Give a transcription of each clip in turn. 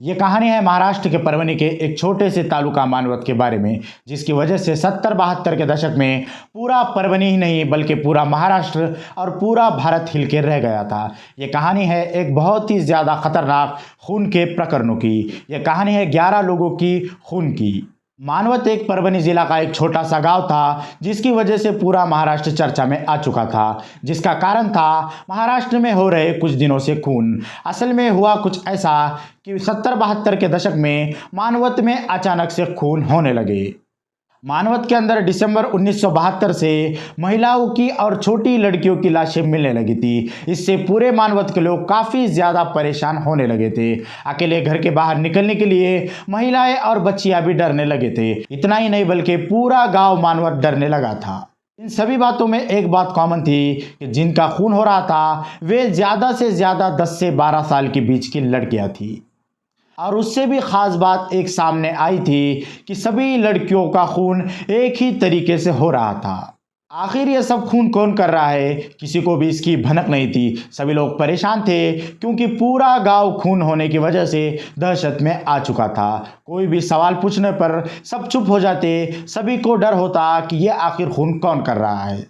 ये कहानी है महाराष्ट्र के परभनी के एक छोटे से तालुका मानवत के बारे में, जिसकी वजह से 70-72 के दशक में पूरा परभनी ही नहीं बल्कि पूरा महाराष्ट्र और पूरा भारत हिल के रह गया था। ये कहानी है एक बहुत ही ज़्यादा खतरनाक खून के प्रकरणों की। ये कहानी है 11 लोगों की खून की। मानवत एक परभनी जिला का एक छोटा सा गांव था, जिसकी वजह से पूरा महाराष्ट्र चर्चा में आ चुका था। जिसका कारण था महाराष्ट्र में हो रहे कुछ दिनों से खून। असल में हुआ कुछ ऐसा कि 70-72 के दशक में मानवत में अचानक से खून होने लगे। मानवत के अंदर दिसंबर 1972 से महिलाओं की और छोटी लड़कियों की लाशें मिलने लगी थी। इससे पूरे मानवत के लोग काफ़ी ज़्यादा परेशान होने लगे थे। अकेले घर के बाहर निकलने के लिए महिलाएं और बच्चियां भी डरने लगे थे। इतना ही नहीं बल्कि पूरा गांव मानवत डरने लगा था। इन सभी बातों में एक बात कॉमन थी कि जिनका खून हो रहा था वे ज़्यादा से ज़्यादा 10 से 12 साल के बीच की लड़कियाँ थी। और उससे भी ख़ास बात एक सामने आई थी कि सभी लड़कियों का खून एक ही तरीके से हो रहा था। आखिर ये सब खून कौन कर रहा है, किसी को भी इसकी भनक नहीं थी। सभी लोग परेशान थे क्योंकि पूरा गांव खून होने की वजह से दहशत में आ चुका था। कोई भी सवाल पूछने पर सब चुप हो जाते। सभी को डर होता कि ये आखिर खून कौन कर रहा है।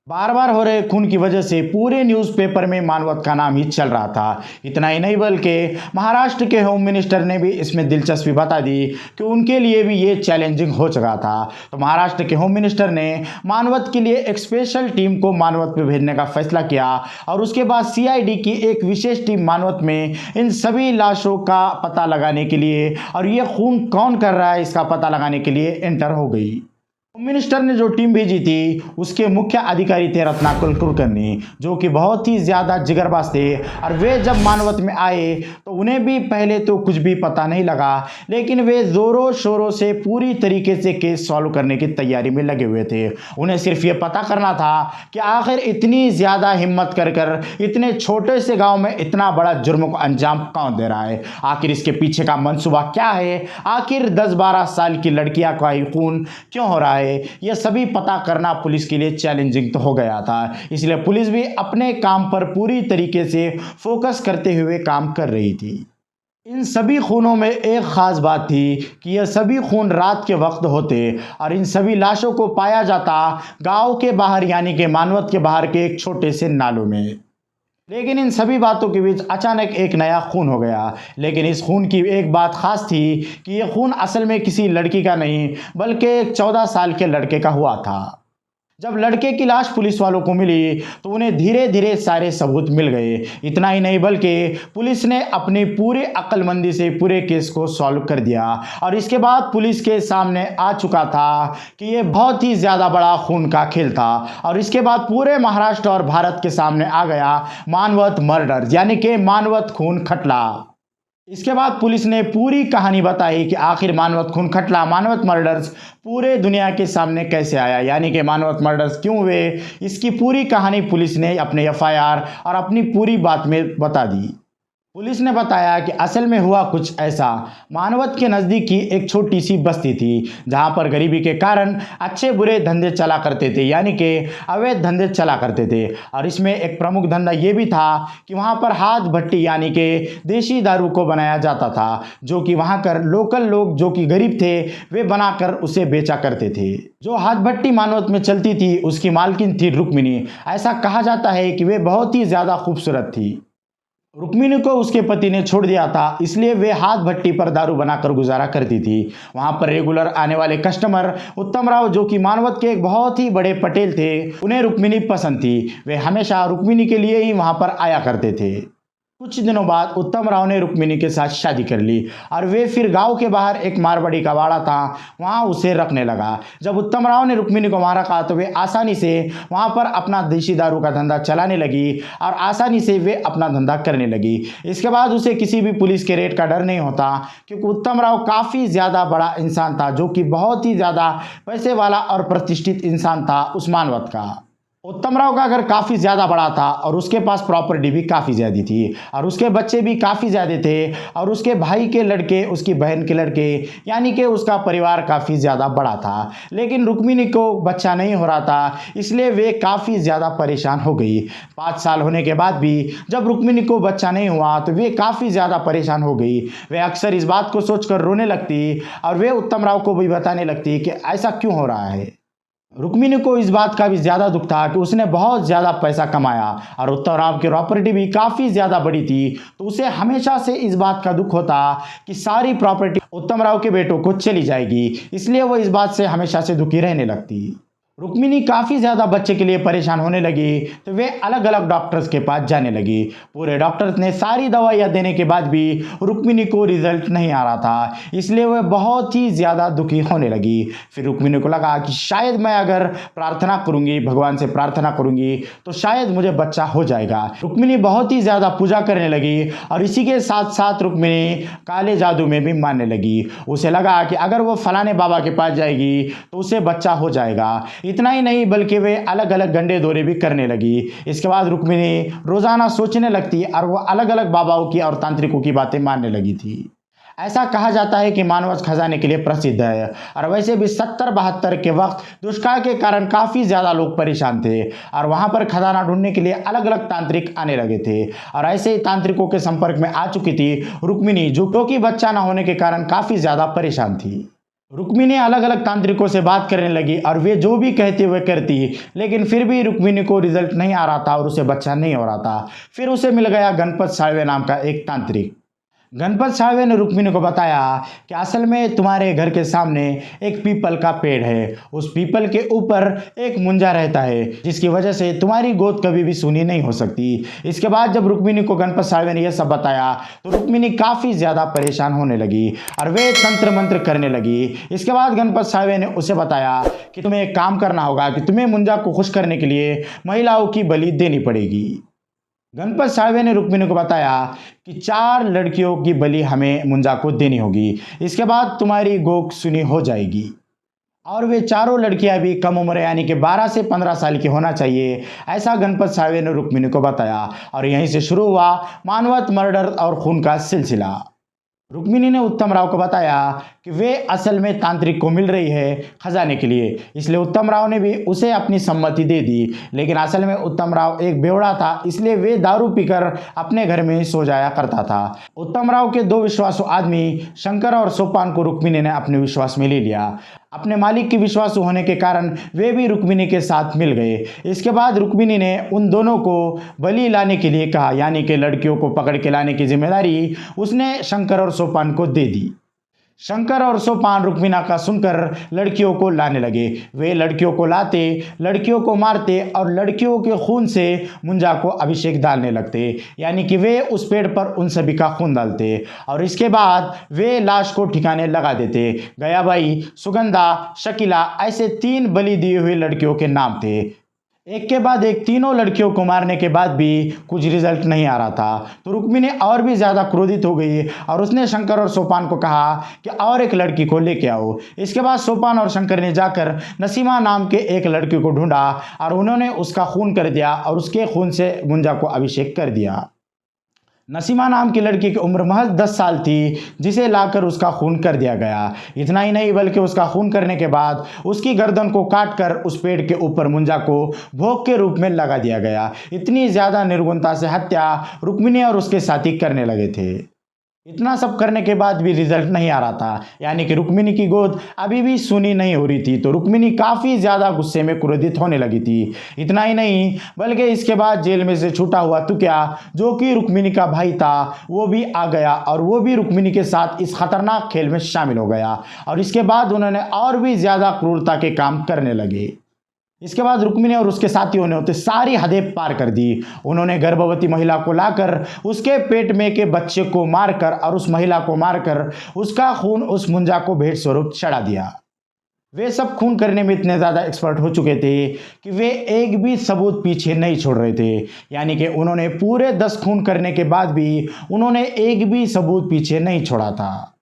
बार बार हो रहे खून की वजह से पूरे न्यूज़पेपर में मानवत का नाम ही चल रहा था। इतना ही नहीं बल्कि महाराष्ट्र के होम मिनिस्टर ने भी इसमें दिलचस्पी बता दी कि उनके लिए भी ये चैलेंजिंग हो चुका था। तो महाराष्ट्र के होम मिनिस्टर ने मानवत के लिए एक स्पेशल टीम को मानवत में भेजने का फैसला किया और उसके बाद सीआईडी की एक विशेष टीम मानवत में इन सभी लाशों का पता लगाने के लिए और ये खून कौन कर रहा है इसका पता लगाने के लिए एंटर हो गई। होम मिनिस्टर ने जो टीम भेजी थी उसके मुख्य अधिकारी थे रत्नाकर कुलकर्णी, जो कि बहुत ही ज़्यादा जिगरबाज थे। और वे जब मानवत में आए तो उन्हें भी पहले तो कुछ भी पता नहीं लगा, लेकिन वे ज़ोरों शोरों से पूरी तरीके से केस सॉल्व करने की तैयारी में लगे हुए थे। उन्हें सिर्फ ये पता करना था कि आखिर इतनी ज़्यादा हिम्मत कर कर इतने छोटे से गाँव में इतना बड़ा जुर्म को अंजाम कौन दे रहा है, आखिर इसके पीछे का मंसूबा क्या है, आखिर 10-12 साल की लड़कियां का ही खून क्यों हो रहा है। यह सभी पता करना पुलिस के लिए चैलेंजिंग तो हो गया था। इसलिए पुलिस भी अपने काम पर पूरी तरीके से फोकस करते हुए काम कर रही थी। इन सभी खूनों में एक खास बात थी कि यह सभी खून रात के वक्त होते और इन सभी लाशों को पाया जाता गांव के बाहर, यानी कि मानवत के बाहर के एक छोटे से नालों में। लेकिन इन सभी बातों के बीच अचानक एक नया खून हो गया। लेकिन इस खून की एक बात खास थी कि यह खून असल में किसी लड़की का नहीं बल्कि एक 14 साल के लड़के का हुआ था। जब लड़के की लाश पुलिस वालों को मिली तो उन्हें धीरे धीरे सारे सबूत मिल गए। इतना ही नहीं बल्कि पुलिस ने अपनी पूरी अक्लमंदी से पूरे केस को सॉल्व कर दिया और इसके बाद पुलिस के सामने आ चुका था कि ये बहुत ही ज़्यादा बड़ा खून का खेल था। और इसके बाद पूरे महाराष्ट्र और भारत के सामने आ गया मानवत मर्डर, यानी कि मानवत खून खटला। इसके बाद पुलिस ने पूरी कहानी बताई कि आखिर मानवत खून खटला, मानवत मर्डर्स पूरे दुनिया के सामने कैसे आया, यानी कि मानवत मर्डर्स क्यों हुए। इसकी पूरी कहानी पुलिस ने अपने एफआईआर और अपनी पूरी बात में बता दी। पुलिस ने बताया कि असल में हुआ कुछ ऐसा। मानवत के नज़दीक की एक छोटी सी बस्ती थी जहां पर गरीबी के कारण अच्छे बुरे धंधे चला करते थे, यानी कि अवैध धंधे चला करते थे। और इसमें एक प्रमुख धंधा ये भी था कि वहां पर हाथ भट्टी, यानी कि देशी दारू को बनाया जाता था, जो कि वहां कर लोकल लोग जो कि गरीब थे वे बनाकर उसे बेचा करते थे। जो हाथ भट्टी मानवत में चलती थी उसकी मालकिन थी रुक्मिणी। ऐसा कहा जाता है कि वे बहुत ही ज़्यादा खूबसूरत थी। रुक्मिणी को उसके पति ने छोड़ दिया था, इसलिए वे हाथ भट्टी पर दारू बनाकर गुजारा करती थी। वहां पर रेगुलर आने वाले कस्टमर उत्तम राव, जो कि मानवत के एक बहुत ही बड़े पटेल थे, उन्हें रुक्मिणी पसंद थी। वे हमेशा रुक्मिणी के लिए ही वहां पर आया करते थे। कुछ दिनों बाद उत्तम राव ने रुक्मिणी के साथ शादी कर ली और वे फिर गांव के बाहर एक मारवाड़ी का वाड़ा था वहां उसे रखने लगा। जब उत्तम राव ने रुक्मिणी को वहां रखा तो वे आसानी से वहां पर अपना देशी दारू का धंधा चलाने लगी और आसानी से वे अपना धंधा करने लगी। इसके बाद उसे किसी भी पुलिस के रेड का डर नहीं होता, क्योंकि उत्तम राव काफ़ी ज़्यादा बड़ा इंसान था, जो कि बहुत ही ज़्यादा पैसे वाला और प्रतिष्ठित इंसान था उस मानवत का। उत्तमराव का घर काफ़ी ज़्यादा बड़ा था और उसके पास प्रॉपर्टी भी काफ़ी ज़्यादा थी और उसके बच्चे भी काफ़ी ज़्यादा थे और उसके भाई के लड़के, उसकी बहन के लड़के, यानी कि उसका परिवार काफ़ी ज़्यादा बड़ा था। लेकिन रुक्मिणी को बच्चा नहीं हो रहा था, इसलिए वे काफ़ी ज़्यादा परेशान हो गई। 5 साल होने के बाद भी जब रुक्मिणी को बच्चा नहीं हुआ तो वे काफ़ी ज़्यादा परेशान हो गई। वे अक्सर इस बात को सोचकर रोने लगती और वे उत्तमराव को भी बताने लगती कि ऐसा क्यों हो रहा है। रुक्मिणी को इस बात का भी ज़्यादा दुख था कि उसने बहुत ज़्यादा पैसा कमाया और उत्तमराव की प्रॉपर्टी भी काफ़ी ज़्यादा बड़ी थी, तो उसे हमेशा से इस बात का दुख होता कि सारी प्रॉपर्टी उत्तमराव के बेटों को चली जाएगी, इसलिए वो इस बात से हमेशा से दुखी रहने लगती। रुक्मिणी काफ़ी ज़्यादा बच्चे के लिए परेशान होने लगी तो वे अलग अलग डॉक्टर्स के पास जाने लगी। पूरे डॉक्टर्स ने सारी दवाइयाँ देने के बाद भी रुक्मिणी को रिजल्ट नहीं आ रहा था, इसलिए वह बहुत ही ज़्यादा दुखी होने लगी। फिर रुक्मिणी को लगा कि शायद मैं अगर प्रार्थना करूँगी, भगवान से प्रार्थना करूँगी तो शायद मुझे बच्चा हो जाएगा। रुक्मिणी बहुत ही ज़्यादा पूजा करने लगी और इसी के साथ साथ रुक्मिणी काले जादू में भी मानने लगी। उसे लगा कि अगर वो फलाने बाबा के पास जाएगी तो उसे बच्चा हो जाएगा। इतना ही नहीं बल्कि वे अलग अलग गंडे दौरे भी करने लगी। इसके बाद रुक्मिणी रोजाना सोचने लगती और वो अलग अलग बाबाओं की और तांत्रिकों की बातें मानने लगी थी। ऐसा कहा जाता है कि मानवस खजाने के लिए प्रसिद्ध है और वैसे भी 70-72 के वक्त दुष्काल के कारण काफ़ी ज़्यादा लोग परेशान थे और वहाँ पर खजाना ढूंढने के लिए अलग अलग तांत्रिक आने लगे थे और ऐसे ही तांत्रिकों के संपर्क में आ चुकी थी रुक्मिणी, जो कि बच्चा न होने के कारण काफ़ी ज़्यादा परेशान थी। रुक्मिणी अलग अलग तांत्रिकों से बात करने लगी और वे जो भी कहते वे करती, लेकिन फिर भी रुक्मिणी को रिजल्ट नहीं आ रहा था और उसे बच्चा नहीं हो रहा था। फिर उसे मिल गया गणपत साळवे नाम का एक तांत्रिक। गणपत साळवे ने रुक्मिणी को बताया कि असल में तुम्हारे घर के सामने एक पीपल का पेड़ है, उस पीपल के ऊपर एक मुंजा रहता है जिसकी वजह से तुम्हारी गोद कभी भी सूनी नहीं हो सकती। इसके बाद जब रुक्मिणी को गणपत साळवे ने यह सब बताया तो रुक्मिणी काफ़ी ज़्यादा परेशान होने लगी और वे तंत्र मंत्र करने लगी। इसके बाद गणपत साळवे ने उसे बताया कि तुम्हें एक काम करना होगा कि तुम्हें मुंजा को खुश करने के लिए महिलाओं की बलि देनी पड़ेगी। गणपत साळवे ने रुक्मिणी को बताया कि 4 लड़कियों की बलि हमें मुंजा को देनी होगी, इसके बाद तुम्हारी गोद सुनी हो जाएगी। और वे चारों लड़कियां भी कम उम्र यानी कि 12 से 15 साल की होना चाहिए, ऐसा गणपत साळवे ने रुक्मिणी को बताया और यहीं से शुरू हुआ मानवत मर्डर और खून का सिलसिला। रुक्मिणी ने उत्तमराव को बताया कि वे असल में तांत्रिक को मिल रही है खजाने के लिए, इसलिए उत्तमराव ने भी उसे अपनी सम्मति दे दी। लेकिन असल में उत्तमराव एक बेवड़ा था, इसलिए वे दारू पीकर अपने घर में ही सो जाया करता था। उत्तमराव के 2 विश्वासु आदमी शंकर और सोपान को रुक्मिणी ने अपने विश्वास में ले लिया। अपने मालिक के विश्वासु होने के कारण वे भी रुक्मिणी के साथ मिल गए। इसके बाद रुक्मिणी ने उन दोनों को बलि लाने के लिए कहा, यानी कि लड़कियों को पकड़ के लाने की जिम्मेदारी उसने शंकर और सोपान को दे दी। शंकर और सोपान रुक्मिणी का सुनकर लड़कियों को लाने लगे। वे लड़कियों को लाते, लड़कियों को मारते और लड़कियों के खून से मुंजा को अभिषेक डालने लगते, यानी कि वे उस पेड़ पर उन सभी का खून डालते और इसके बाद वे लाश को ठिकाने लगा देते। गयाबाई, सुगंधा, शकीला, ऐसे 3 बलि दिए हुए लड़कियों के नाम थे। एक के बाद एक तीनों लड़कियों को मारने के बाद भी कुछ रिजल्ट नहीं आ रहा था, तो रुक्मिणी और भी ज़्यादा क्रोधित हो गई और उसने शंकर और सोपान को कहा कि और एक लड़की को लेके आओ। इसके बाद सोपान और शंकर ने जाकर नसीमा नाम के एक लड़की को ढूंढा और उन्होंने उसका खून कर दिया और उसके खून से मुंजा को अभिषेक कर दिया। नसीमा नाम की लड़की की उम्र महज 10 साल थी, जिसे लाकर उसका खून कर दिया गया। इतना ही नहीं बल्कि उसका खून करने के बाद उसकी गर्दन को काटकर उस पेड़ के ऊपर मुंजा को भोग के रूप में लगा दिया गया। इतनी ज़्यादा निर्गुणता से हत्या रुक्मिणी और उसके साथी करने लगे थे। इतना सब करने के बाद भी रिजल्ट नहीं आ रहा था, यानी कि रुक्मिणी की गोद अभी भी सूनी नहीं हो रही थी, तो रुक्मिणी काफ़ी ज़्यादा गुस्से में क्रोधित होने लगी थी। इतना ही नहीं बल्कि इसके बाद जेल में से छूटा हुआ तुकिया, जो कि रुक्मिणी का भाई था, वो भी आ गया और वो भी रुक्मिणी के साथ इस खतरनाक खेल में शामिल हो गया और इसके बाद उन्होंने और भी ज़्यादा क्रूरता के काम करने लगे। इसके बाद रुक्मिणी और उसके साथियों ने होते सारी हदें पार कर दी। उन्होंने गर्भवती महिला को लाकर उसके पेट में के बच्चे को मारकर और उस महिला को मारकर उसका खून उस मुंजा को भेंट स्वरूप चढ़ा दिया। वे सब खून करने में इतने ज़्यादा एक्सपर्ट हो चुके थे कि वे एक भी सबूत पीछे नहीं छोड़ रहे थे, यानी कि उन्होंने पूरे 10 खून करने के बाद भी उन्होंने एक भी सबूत पीछे नहीं छोड़ा था।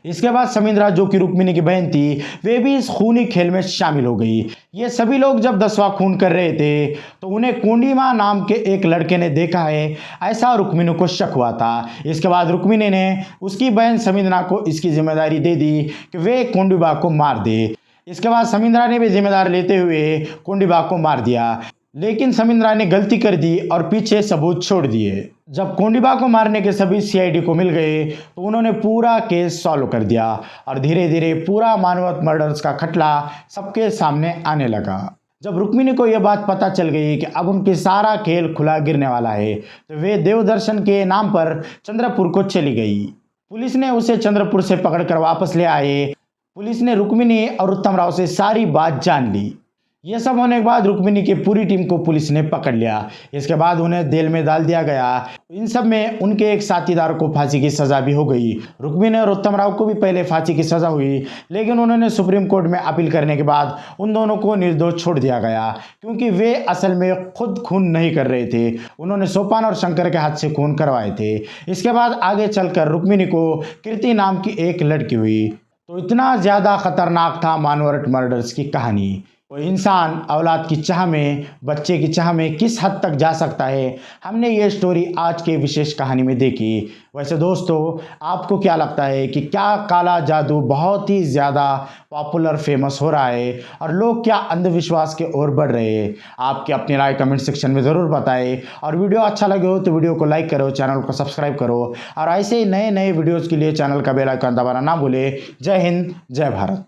इसके बाद समिंद्रा, जो कि रुक्मिणी की बहन थी, वे भी इस खूनी खेल में शामिल हो गई। ये सभी लोग जब 10वां खून कर रहे थे तो उन्हें कोंडीमा नाम के एक लड़के ने देखा है, ऐसा रुक्मिणी को शक हुआ था। इसके बाद रुक्मिणी ने उसकी बहन समिंद्रा को इसकी जिम्मेदारी दे दी कि वे कोंडीबा को मार दे। इसके बाद समिंद्रा ने भी जिम्मेदारी लेते हुए कोंडीबा को मार दिया, लेकिन समिंद्रा ने गलती कर दी और पीछे सबूत छोड़ दिए। जब कोंडीबा को मारने के सभी सीआईडी को मिल गए तो उन्होंने पूरा केस सॉल्व कर दिया और धीरे धीरे पूरा मानवत मर्डर्स का खटला सबके सामने आने लगा। जब रुक्मिणी को यह बात पता चल गई कि अब उनकी सारा खेल खुला गिरने वाला है तो वे देवदर्शन के नाम पर चंद्रपुर को चली गई। पुलिस ने उसे चंद्रपुर से पकड़कर वापस ले आए। पुलिस ने रुक्मिणी और उत्तम राव से सारी बात जान ली। यह सब होने के बाद रुक्मिणी की पूरी टीम को पुलिस ने पकड़ लिया। इसके बाद उन्हें जेल में डाल दिया गया। इन सब में उनके एक साथीदार को फांसी की सजा भी हो गई। रुक्मिणी और उत्तम राव को भी पहले फांसी की सजा हुई, लेकिन उन्होंने सुप्रीम कोर्ट में अपील करने के बाद उन दोनों को निर्दोष छोड़ दिया गया, क्योंकि वे असल में खुद खून नहीं कर रहे थे। उन्होंने सोपान और शंकर के हाथ से खून करवाए थे। इसके बाद आगे चलकर रुक्मिणी को कीर्ति नाम की एक लड़की हुई। तो इतना ज़्यादा खतरनाक था मानवरत मर्डर्स की कहानी। वो इंसान औलाद की चाह में, बच्चे की चाह में किस हद तक जा सकता है, हमने ये स्टोरी आज के विशेष कहानी में देखी। वैसे दोस्तों, आपको क्या लगता है कि क्या काला जादू बहुत ही ज़्यादा पॉपुलर फेमस हो रहा है और लोग क्या अंधविश्वास के ओर बढ़ रहे हैं? आपकी अपनी राय कमेंट सेक्शन में ज़रूर बताएं। और वीडियो अच्छा लगे हो तो वीडियो को लाइक करो, चैनल को सब्सक्राइब करो और ऐसे ही नए नए वीडियोज़ के लिए चैनल का बेल आइकन दबाना ना भूलें। जय हिंद, जय भारत।